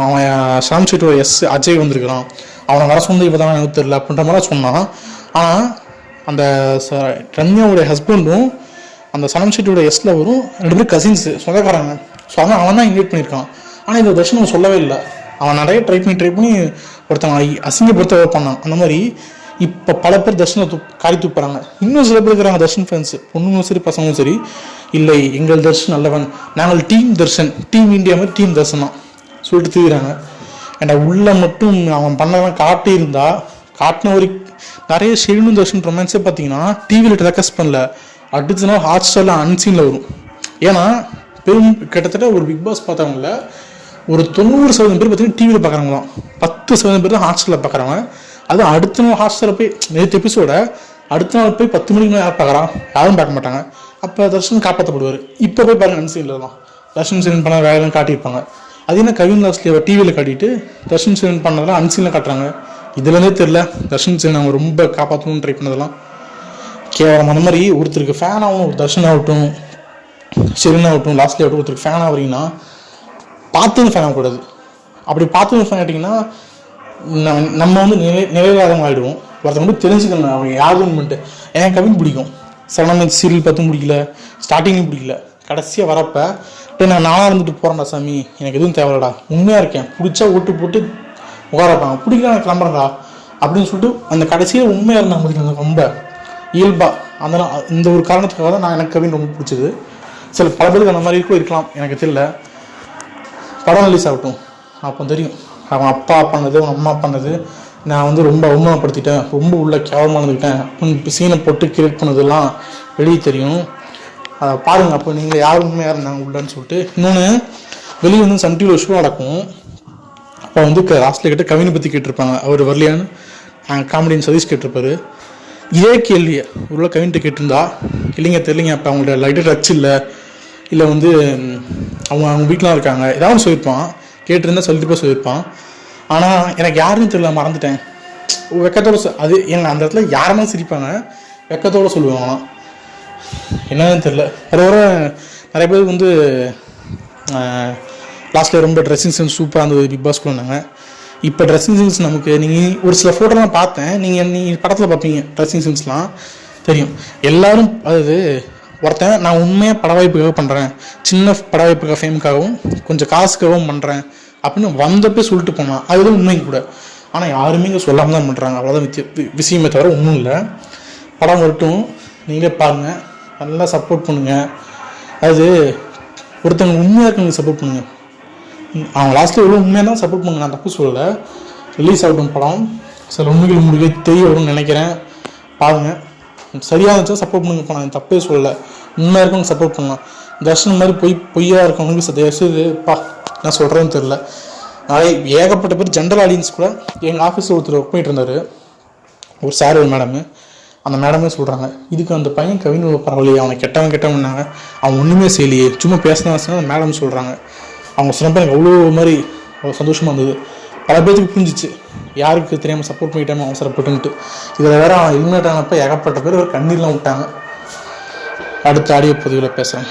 அவன் சனம் ஷெட்டியோட அஜய் வந்திருக்கிறான், அவனை வர சொந்த இப்போ தான் எனக்கு தெரியல அப்படின்ற மாதிரி சொன்னான். ஆனால் அந்த ரம்யாவுடைய ஹஸ்பண்டும் அந்த சனம் ஷெட்டியோட லவரும் 2 பேரும் கசின்ஸு, சொந்தக்காரங்க. ஸோ அதான் அவன் தான் இன்வைட் பண்ணியிருக்கான். ஆனால் இந்த தர்ஷன் அவன் சொல்லவே இல்லை. அவன் நிறைய ட்ரை பண்ணி ஒருத்தவங்க அசிங்கப்படுத்த பண்ணான். அந்த மாதிரி இப்போ பல பேர் தர்ஷனை காரி தூப்புறாங்க. இன்னும் சில பேர் இருக்கிறாங்க தர்ஷன் ஃபேன்ஸு, பொண்ணுங்களும் சரி பசங்களும் சரி, இல்லை எங்கள் தர்ஷன் நல்லவன், நாங்கள் டீம் தர்ஷன், டீம் இந்தியா மாதிரி டீம் தர்ஷன் தான் சொல்லிட்டு தூக்குறாங்க. ஏன்னா உள்ள மட்டும் அவன் பண்ணவன் காட்டியிருந்தா காட்டின ஒரு நிறைய ஷெரினும் தர்ஷன் ரொமான்ஸே பார்த்தீங்கன்னா டிவியில் டெலிகாஸ்ட் பண்ணல, அடுத்த நாள் ஹாட்ஸ்டாரில் அன்சீனில் வரும். ஏன்னா கிட்டத்தட்ட ஒரு பிக் பாஸ் பார்த்தவங்கள ஒரு 90% பேர் பார்த்தீங்கன்னா டிவியில் பார்க்குறாங்களாம், 10% பேர் தான் ஹாட்ஸ்டாரில் பார்க்குறாங்க. அதுவும் அடுத்த நாள் ஹாட்ஸ்டாரில் போய் நேற்று எபிசோட அடுத்த நாள் போய் 10 மணிக்கு யார் பார்க்குறான், யாரும் பார்க்க மாட்டாங்க. அப்போ தர்ஷன் காப்பாற்றப்படுவார். இப்போ போய் பாருங்க அன்சீனில் தான் தர்ஷன் சீன் பண்ண வேலைலாம் காட்டியிருப்பாங்க. அது என்ன கவின் லாஸ்லியை டிவியில் காட்டிட்டு தர்ஷன் சீன் பண்ணதெல்லாம் அன்சீனில் காட்டுறாங்க. இதுலேருந்தே தெரில தர்ஷன் சீன் அவங்க ரொம்ப காப்பாற்றணும்னு ட்ரை பண்ணதெல்லாம் கேவலம். அந்த மாதிரி ஒருத்தருக்கு ஃபேன் ஆகணும், ஒரு தர்ஷன் ஆகட்டும், ஷெரின் ஆகட்டும், லாஸ்ட்லி ஆகட்டும், ஒருத்தருக்கு ஃபேன் ஆகிறீங்கன்னா பார்த்துன்னு ஃபேன் ஆகக்கூடாது. அப்படி பார்த்துன்னு ஃபேன் ஆகிட்டிங்கன்னா நம்ம வந்து நிறைவேறாதவங்க ஆகிடுவோம். ஒருத்தவங்க வந்து தெரிஞ்சுக்கணும் அவங்க யாருன்னு பண்ணிட்டு. எனக்கு கவின் பிடிக்கும், சரணம் சீரியல் பார்த்தும் பிடிக்கல, ஸ்டார்டிங்லையும் பிடிக்கல, கடைசியாக வரப்போ இப்போ நான் நானாக இருந்துட்டு போகிறேன்டா சாமி, எனக்கு எதுவும் தேவையில்லடா, உண்மையாக இருக்கேன், பிடிச்சா ஓட்டு போட்டு உட்காரப்பாங்க, பிடிக்கல நான் கிளம்புறேன்டா அப்படின்னு சொல்லிட்டு அந்த கடைசியில் உண்மையாக இருந்தாங்க பிடிக்கும். ரொம்ப இயல்பாக அந்த இந்த ஒரு காரணத்துக்காக தான் எனக்கு கவின் ரொம்ப பிடிச்சது. சில பல பேருக்கு அந்த மாதிரி கூட இருக்கலாம், எனக்கு தெரியல. படம் ரிலீஸ் ஆகட்டும் அப்போ தெரியும் அவன் அப்பா பண்ணது, அவன் அம்மா பண்ணது, நான் வந்து ரொம்ப அவமானப்படுத்திட்டேன், ரொம்ப உள்ள கேவலமானதுக்கிட்டேன், சீனை போட்டு கிரியேட் பண்ணதெல்லாம் வெளியே தெரியும். அதை பாருங்கள். அப்போ நீங்கள் யார் உண்மையாக இருந்தாங்க உள்ளன்னு சொல்லிட்டு. இன்னொன்று, வெளியே வந்து சன் டிவியில் ஷோ நடக்கும், அப்போ வந்து லாஸ்ட்டில் கிட்ட கவினை பற்றி கேட்டிருப்பாங்க, அவர் வரலையான்னு காமெடியன் சதீஷ் கேட்டிருப்பாரு. இதே கேள்வியை உள்ள கவின்ட்டு கேட்டிருந்தா, இல்லைங்க தெரியலிங்க, அப்போ அவங்கள்ட்ட லைட்டாக டச் இல்லை வந்து அவங்க வீட்டிலாம் இருக்காங்க, ஏதாவது சொல்லியிருப்பான், கேட்டிருந்தா சொல்லிட்டு சொல்லியிருப்பான். ஆனால் எனக்கு யாருன்னு தெரியல, மறந்துட்டேன். வெக்கத்தோட அது எங்க அந்த இடத்துல யாருமே சிரிப்பாங்க, வெக்கத்தோடு சொல்லுவாங்க. ஆனால் என்னன்னு தெரியல. அதோட நிறைய பேர் வந்து லாஸ்ட்டில் ரொம்ப ட்ரெஸ்ஸிங் சென்ஸ் சூப்பராக இருந்தது பிக் பாஸ்க்குள்ள இருந்தாங்க. இப்போ ட்ரெஸ்ஸிங் சென்ஸ் நமக்கு நீங்கள் ஒரு சில ஃபோட்டோலாம் பார்த்தேன், நீங்கள் படத்தில் பார்ப்பீங்க ட்ரெஸ்ஸிங் சென்ஸ்லாம் தெரியும். எல்லோரும் அது ஒருத்தன் நான் உண்மையாக பட வாய்ப்புக்காக பண்ணுறேன், சின்ன பட வாய்ப்புக்காக ஃபேமுக்காகவும் கொஞ்சம் காசுக்காகவும் பண்ணுறேன் அப்படின்னு வந்தப்பே சொல்லிட்டு போனான், அதுதான் உண்மைக்கு கூட. ஆனால் யாருமே இங்கே சொல்லாமல் தான் பண்ணுறாங்க, அவ்வளோதான் விஷயமே தவிர ஒன்றும் இல்லை. படம் வரட்டும், நீங்களே பாருங்கள், நல்லா சப்போர்ட் பண்ணுங்கள். அது ஒருத்தவங்க உண்மையாக இருக்கவங்களுக்கு சப்போர்ட் பண்ணுங்க. அவங்க லாஸ்ட்டில் எவ்வளோ உண்மையாக தான் சப்போர்ட் பண்ணுங்க, நான் தப்பு சொல்லலை. ரிலீஸ் ஆகட்டும் படம், சில உண்மைகள் முடிவே தெரிய வரும்னு நினைக்கிறேன். பாருங்கள், சரியாக இருந்துச்சா சப்போர்ட் பண்ணுங்க. இப்போ நான் தப்பே சொல்லலை, உண்மையாக இருக்கவங்க சப்போர்ட் பண்ணலாம். தர்ஷன் மாதிரி பொய்யா இருக்கவங்களுக்கு தயவுசெய்துப்பா நான் சொல்கிறேன்னு தெரில. நிறைய ஏகப்பட்ட பேர் ஜென்ரல் ஆடியன்ஸ் கூட எங்கள் ஆஃபீஸில் ஒருத்தர் ஒர்க் பண்ணிட்டு இருந்தார், ஒரு சார் ஒரு மேடமு. அந்த மேடமே சொல்கிறாங்க, இதுக்கு அந்த பையன் கவின் பரவாயில்லையே, அவனை கெட்டவன்னாங்க, அவன் ஒன்றுமே செய்யலையே, சும்மா பேசினா அந்த மேடம் சொல்கிறாங்க. அவங்க சொன்னப்போ எனக்கு அவ்வளோ மாதிரி அவ்வளோ சந்தோஷமாக இருந்தது. பல பேருக்கு புரிஞ்சிச்சு யாருக்கு தெரியாமல் சப்போர்ட் பண்ணிட்டாமல் அவசரப்பட்டுன்ட்டு. இதில் வேறு அவன் எலிமினேட் ஆனப்போ ஏகப்பட்ட பேர் ஒரு கண்ணீர்லாம் விட்டாங்க. அடுத்த ஆடியோ பதிவில் பேசுகிறேன்.